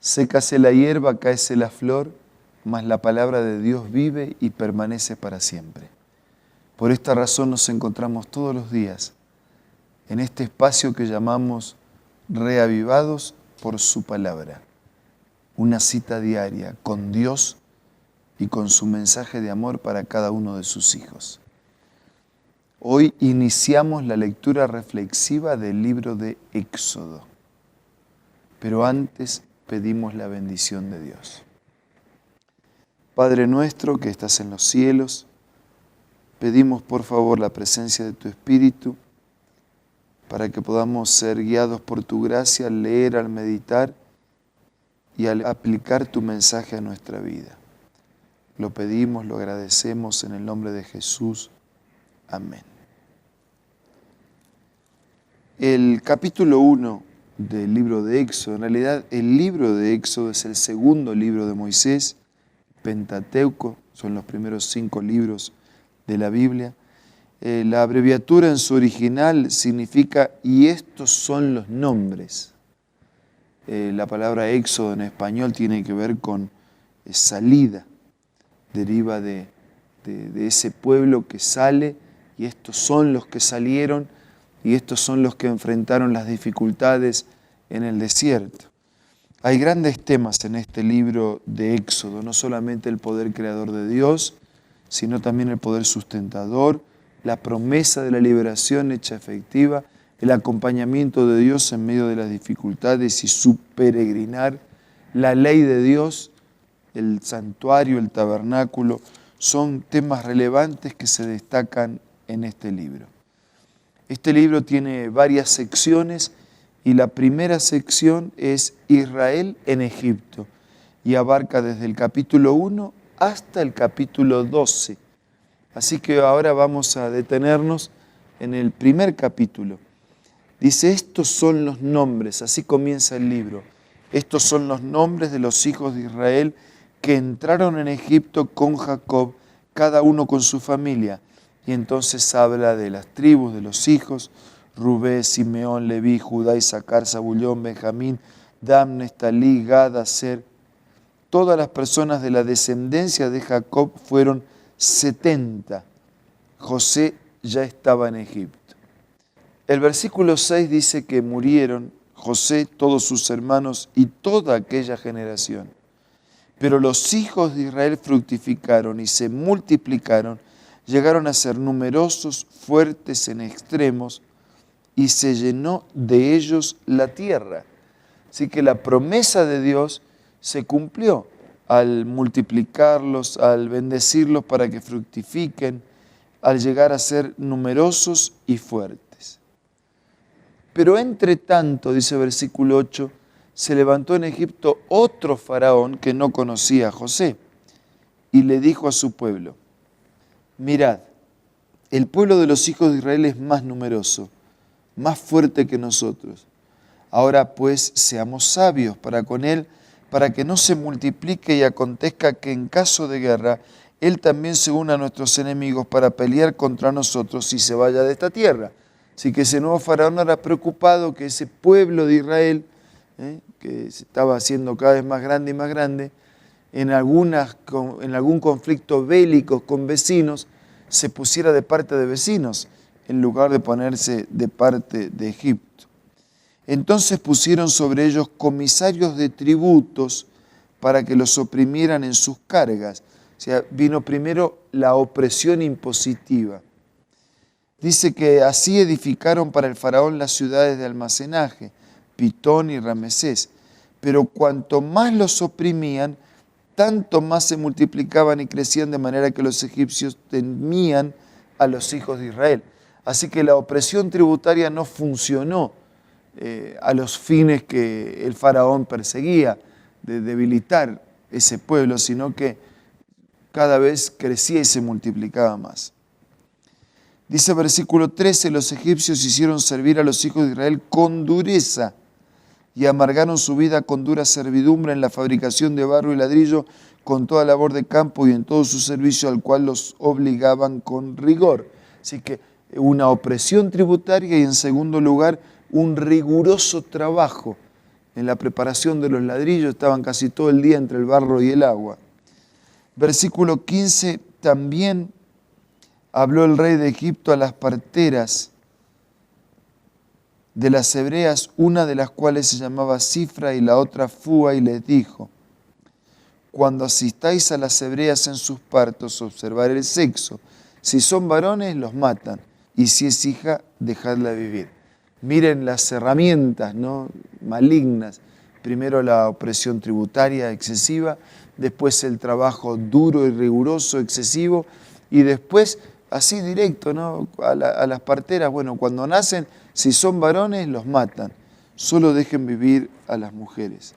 Sécase la hierba, cáese la flor, mas la palabra de Dios vive y permanece para siempre. Por esta razón nos encontramos todos los días en este espacio que llamamos Reavivados por su palabra. Una cita diaria con Dios y con su mensaje de amor para cada uno de sus hijos. Hoy iniciamos la lectura reflexiva del libro de Éxodo. Pero antes pedimos la bendición de Dios. Padre nuestro que estás en los cielos, pedimos por favor la presencia de tu Espíritu para que podamos ser guiados por tu gracia al leer, al meditar y al aplicar tu mensaje a nuestra vida. Lo pedimos, lo agradecemos en el nombre de Jesús. Amén. El capítulo 1 del libro de Éxodo, en realidad el libro de Éxodo es el segundo libro de Moisés, Pentateuco, son los primeros 5 libros de la Biblia. La abreviatura en su original significa "y estos son los nombres". La palabra Éxodo en español tiene que ver con salida, deriva de ese pueblo que sale, y estos son los que salieron, y estos son los que enfrentaron las dificultades en el desierto. Hay grandes temas en este libro de Éxodo, no solamente el poder creador de Dios, sino también el poder sustentador, la promesa de la liberación hecha efectiva, el acompañamiento de Dios en medio de las dificultades y su peregrinar, la ley de Dios, el santuario, el tabernáculo, son temas relevantes que se destacan en este libro. Este libro tiene varias secciones y la primera sección es Israel en Egipto y abarca desde el capítulo 1 hasta el capítulo 12. Así que ahora vamos a detenernos en el primer capítulo. Dice, estos son los nombres, así comienza el libro. Estos son los nombres de los hijos de Israel que entraron en Egipto con Jacob, cada uno con su familia. Y entonces habla de las tribus de los hijos, Rubén, Simeón, Leví, Judá, Isaacar, Zabulón, Benjamín, Dan, Neftalí, Gad, Aser. Todas las personas de la descendencia de Jacob fueron 70. José ya estaba en Egipto. El versículo 6 dice que murieron José, todos sus hermanos y toda aquella generación. Pero los hijos de Israel fructificaron y se multiplicaron, llegaron a ser numerosos, fuertes en extremos, y se llenó de ellos la tierra. Así que la promesa de Dios se cumplió al multiplicarlos, al bendecirlos para que fructifiquen, al llegar a ser numerosos y fuertes. Pero entre tanto, dice versículo 8, se levantó en Egipto otro faraón que no conocía a José y le dijo a su pueblo, mirad, el pueblo de los hijos de Israel es más numeroso, más fuerte que nosotros. Ahora pues seamos sabios para con él, para que no se multiplique y acontezca que en caso de guerra, él también se una a nuestros enemigos para pelear contra nosotros y se vaya de esta tierra. Así que ese nuevo faraón era preocupado que ese pueblo de Israel, que se estaba haciendo cada vez más grande, en algún conflicto bélico con vecinos, se pusiera de parte de vecinos, en lugar de ponerse de parte de Egipto. Entonces pusieron sobre ellos comisarios de tributos para que los oprimieran en sus cargas. O sea, vino primero la opresión impositiva. Dice que así edificaron para el faraón las ciudades de almacenaje, Pitón y Ramesés. Pero cuanto más los oprimían, tanto más se multiplicaban y crecían, de manera que los egipcios temían a los hijos de Israel. Así que la opresión tributaria no funcionó a los fines que el faraón perseguía, de debilitar ese pueblo, sino que cada vez crecía y se multiplicaba más. Dice versículo 13, los egipcios hicieron servir a los hijos de Israel con dureza y amargaron su vida con dura servidumbre en la fabricación de barro y ladrillo, con toda labor de campo y en todo su servicio, al cual los obligaban con rigor. Así que una opresión tributaria y, en segundo lugar, un riguroso trabajo en la preparación de los ladrillos, estaban casi todo el día entre el barro y el agua. Versículo 15, también habló el rey de Egipto a las parteras de las hebreas, una de las cuales se llamaba Cifra y la otra Fúa, y les dijo: cuando asistáis a las hebreas en sus partos, observar el sexo. Si son varones, los matan, y si es hija, dejadla vivir. Miren las herramientas, ¿no?, malignas. Primero la opresión tributaria excesiva, después el trabajo duro y riguroso excesivo, y después, así directo, ¿no?, a las parteras, bueno, cuando nacen, si son varones, los matan. Solo dejen vivir a las mujeres.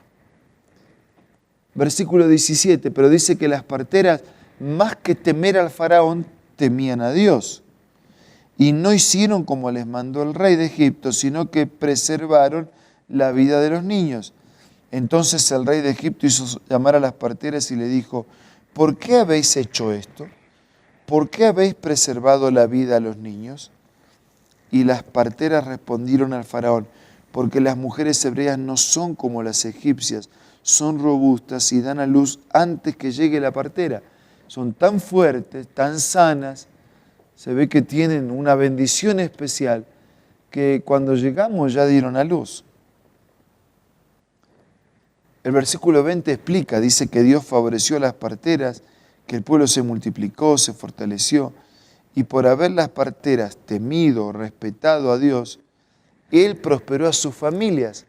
Versículo 17, pero dice que las parteras, más que temer al faraón, temían a Dios. Y no hicieron como les mandó el rey de Egipto, sino que preservaron la vida de los niños. Entonces el rey de Egipto hizo llamar a las parteras y le dijo: ¿por qué habéis hecho esto? ¿Por qué habéis preservado la vida a los niños? Y las parteras respondieron al faraón: porque las mujeres hebreas no son como las egipcias, son robustas y dan a luz antes que llegue la partera. Son tan fuertes, tan sanas, se ve que tienen una bendición especial, que cuando llegamos ya dieron a luz. El versículo 20 explica, dice que Dios favoreció a las parteras, que el pueblo se multiplicó, se fortaleció, y por haber las parteras temido, respetado a Dios, Él prosperó a sus familias.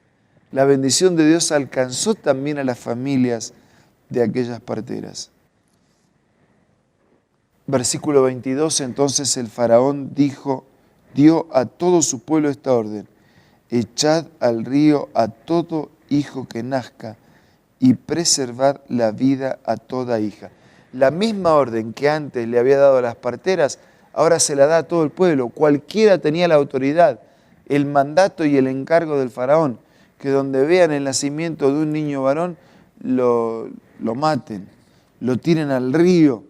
La bendición de Dios alcanzó también a las familias de aquellas parteras. Versículo 22, entonces el faraón dio a todo su pueblo esta orden: echad al río a todo hijo que nazca y preservad la vida a toda hija. La misma orden que antes le había dado a las parteras, ahora se la da a todo el pueblo. Cualquiera tenía la autoridad, el mandato y el encargo del faraón, que donde vean el nacimiento de un niño varón, lo maten, lo tiren al río.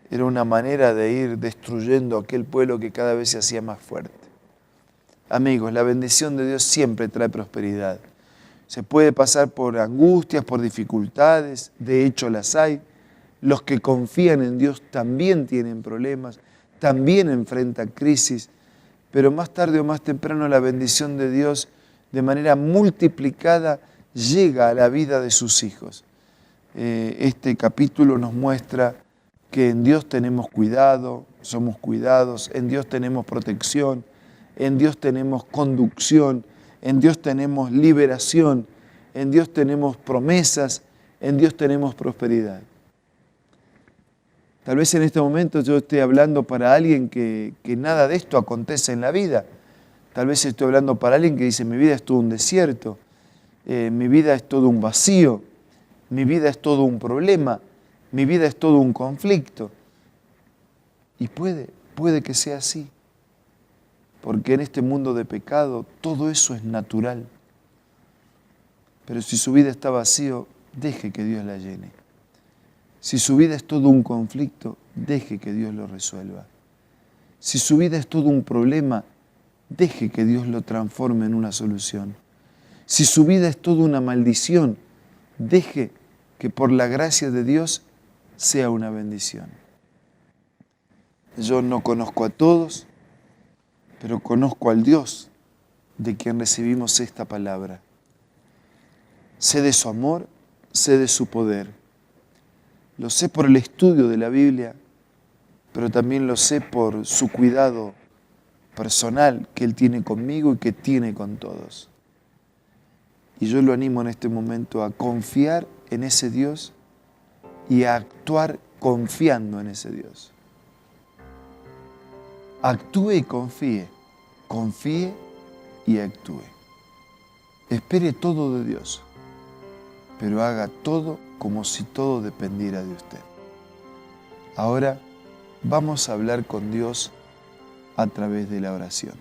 Era una manera de ir destruyendo aquel pueblo que cada vez se hacía más fuerte. Amigos, la bendición de Dios siempre trae prosperidad. Se puede pasar por angustias, por dificultades, de hecho las hay. Los que confían en Dios también tienen problemas, también enfrentan crisis, pero más tarde o más temprano la bendición de Dios de manera multiplicada llega a la vida de sus hijos. Este capítulo nos muestra que en Dios tenemos cuidado, somos cuidados, en Dios tenemos protección, en Dios tenemos conducción, en Dios tenemos liberación, en Dios tenemos promesas, en Dios tenemos prosperidad. Tal vez en este momento yo esté hablando para alguien que nada de esto acontece en la vida. Tal vez estoy hablando para alguien que dice: mi vida es todo un desierto, mi vida es todo un vacío, mi vida es todo un problema, mi vida es todo un conflicto. Y puede que sea así, porque en este mundo de pecado todo eso es natural. Pero si su vida está vacío, deje que Dios la llene. Si su vida es todo un conflicto, deje que Dios lo resuelva. Si su vida es todo un problema, deje que Dios lo transforme en una solución. Si su vida es toda una maldición, deje que por la gracia de Dios sea una bendición. Yo no conozco a todos, pero conozco al Dios de quien recibimos esta palabra. Sé de su amor, sé de su poder. Lo sé por el estudio de la Biblia, pero también lo sé por su cuidado personal que Él tiene conmigo y que tiene con todos. Y yo lo animo en este momento a confiar en ese Dios y a actuar confiando en ese Dios. Actúe y confíe, confíe y actúe. Espere todo de Dios, pero haga todo como si todo dependiera de usted. Ahora vamos a hablar con Dios a través de la oración.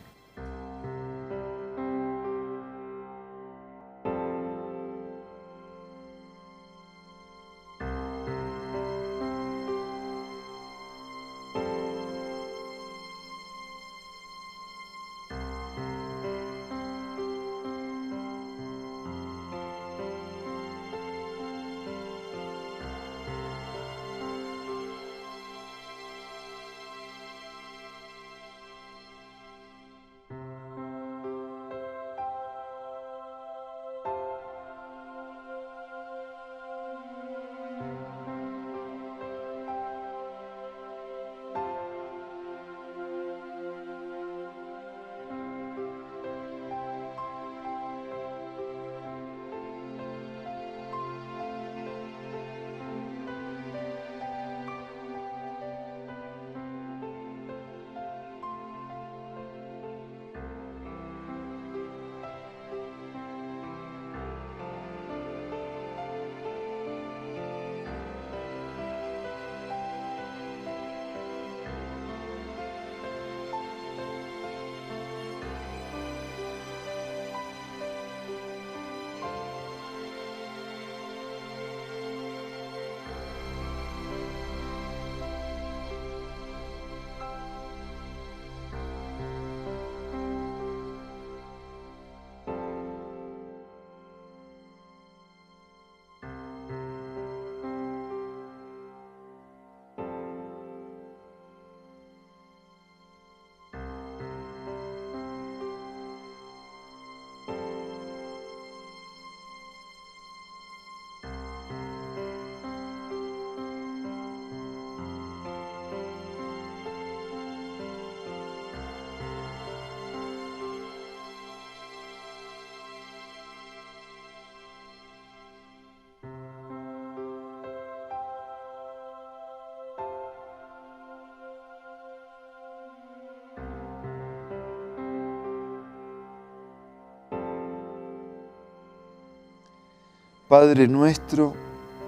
Padre nuestro,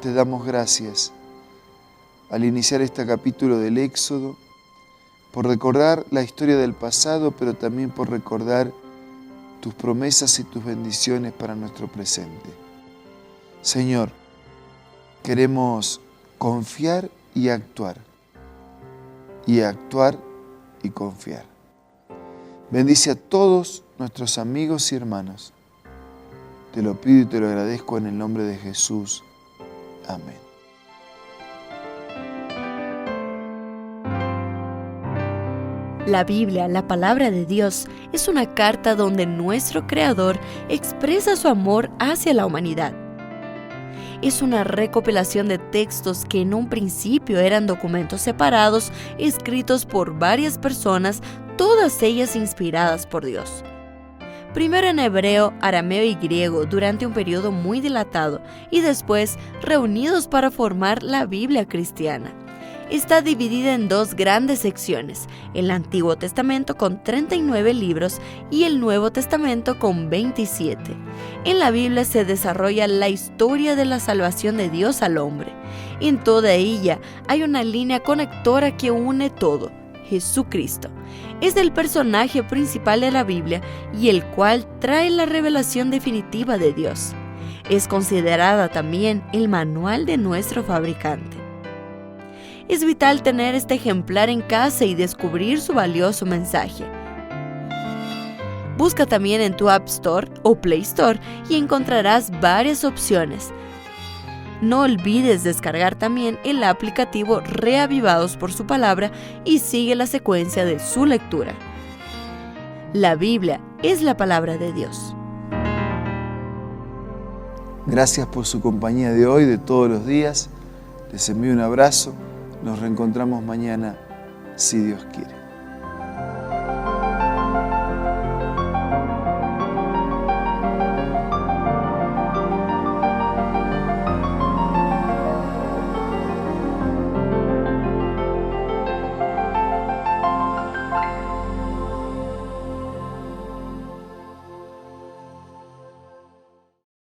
te damos gracias al iniciar este capítulo del Éxodo, por recordar la historia del pasado, pero también por recordar tus promesas y tus bendiciones para nuestro presente. Señor, queremos confiar y actuar y confiar. Bendice a todos nuestros amigos y hermanos. Te lo pido y te lo agradezco en el nombre de Jesús. Amén. La Biblia, la palabra de Dios, es una carta donde nuestro Creador expresa su amor hacia la humanidad. Es una recopilación de textos que en un principio eran documentos separados, escritos por varias personas, todas ellas inspiradas por Dios. Primero en hebreo, arameo y griego durante un periodo muy dilatado y después reunidos para formar la Biblia cristiana. Está dividida en dos grandes secciones, el Antiguo Testamento con 39 libros y el Nuevo Testamento con 27. En la Biblia se desarrolla la historia de la salvación de Dios al hombre. En toda ella hay una línea conectora que une todo, Jesucristo. Es el personaje principal de la Biblia y el cual trae la revelación definitiva de Dios. Es considerada también el manual de nuestro fabricante. Es vital tener este ejemplar en casa y descubrir su valioso mensaje. Busca también en tu App Store o Play Store y encontrarás varias opciones. No olvides descargar también el aplicativo Reavivados por su palabra y sigue la secuencia de su lectura. La Biblia es la palabra de Dios. Gracias por su compañía de hoy, de todos los días. Les envío un abrazo. Nos reencontramos mañana, si Dios quiere.